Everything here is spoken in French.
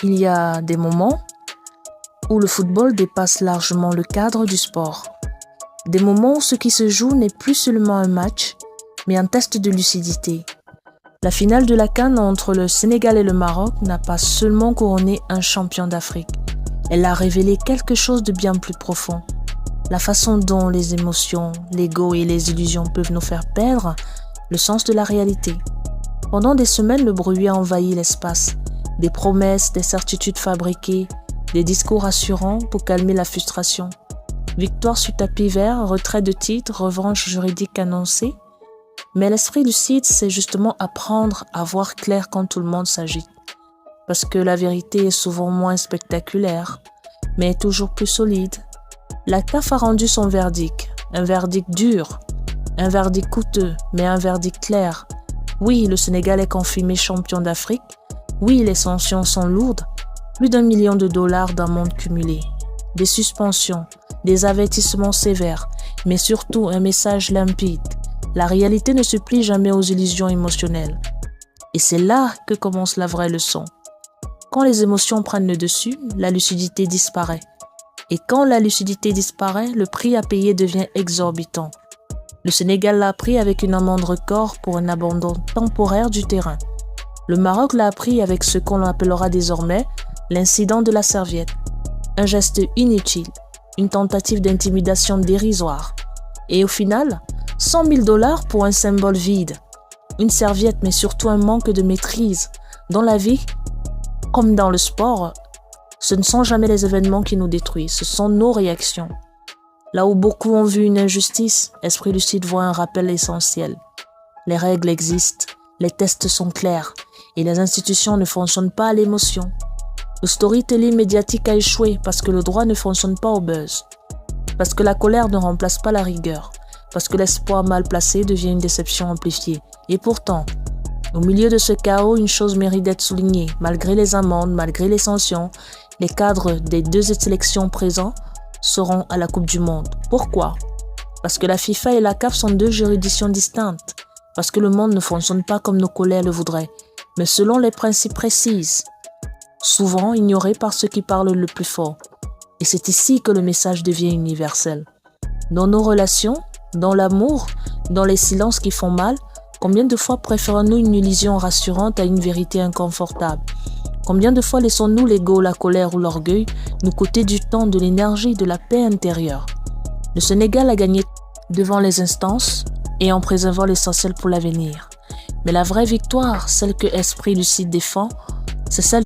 Il y a des moments où le football dépasse largement le cadre du sport. Des moments où ce qui se joue n'est plus seulement un match, mais un test de lucidité. La finale de la CAN entre le Sénégal et le Maroc n'a pas seulement couronné un champion d'Afrique. Elle a révélé quelque chose de bien plus profond. La façon dont les émotions, l'ego et les illusions peuvent nous faire perdre le sens de la réalité. Pendant des semaines, le bruit a envahi l'espace. Des promesses, des certitudes fabriquées, des discours rassurants pour calmer la frustration. Victoire sur tapis vert, retrait de titre, revanche juridique annoncée. Mais l'esprit lucide, c'est justement apprendre à voir clair quand tout le monde s'agite. Parce que la vérité est souvent moins spectaculaire, mais toujours plus solide. La CAF a rendu son verdict, un verdict dur, un verdict coûteux, mais un verdict clair. Oui, le Sénégal est confirmé champion d'Afrique. Oui, les sanctions sont lourdes. Plus d'1 million de dollars d'amende cumulée. Des suspensions, des avertissements sévères, mais surtout un message limpide. La réalité ne se plie jamais aux illusions émotionnelles. Et c'est là que commence la vraie leçon. Quand les émotions prennent le dessus, la lucidité disparaît. Et quand la lucidité disparaît, le prix à payer devient exorbitant. Le Sénégal l'a appris avec une amende record pour un abandon temporaire du terrain. Le Maroc l'a appris avec ce qu'on appellera désormais l'incident de la serviette. Un geste inutile, une tentative d'intimidation dérisoire. Et au final, 100 000 dollars pour un symbole vide. Une serviette, mais surtout un manque de maîtrise. Dans la vie, comme dans le sport, ce ne sont jamais les événements qui nous détruisent, ce sont nos réactions. Là où beaucoup ont vu une injustice, Esprit Lucide voit un rappel essentiel. Les règles existent, les tests sont clairs et les institutions ne fonctionnent pas à l'émotion. Le storytelling médiatique a échoué parce que le droit ne fonctionne pas au buzz. Parce que la colère ne remplace pas la rigueur. Parce que l'espoir mal placé devient une déception amplifiée. Et pourtant, au milieu de ce chaos, une chose mérite d'être soulignée. Malgré les amendes, malgré les sanctions, les cadres des deux sélections présents seront à la Coupe du Monde. Pourquoi? Parce que la FIFA et la CAF sont deux juridictions distinctes. Parce que le monde ne fonctionne pas comme nos collègues le voudraient, mais selon les principes précis, souvent ignorés par ceux qui parlent le plus fort. Et c'est ici que le message devient universel. Dans nos relations, dans l'amour, dans les silences qui font mal, combien de fois préférons-nous une illusion rassurante à une vérité inconfortable? Combien de fois laissons-nous l'ego, la colère ou l'orgueil nous coûter du temps, de l'énergie, de la paix intérieure? Le Sénégal a gagné devant les instances et en préservant l'essentiel pour l'avenir. Mais la vraie victoire, celle que Esprit Lucide défend, c'est celle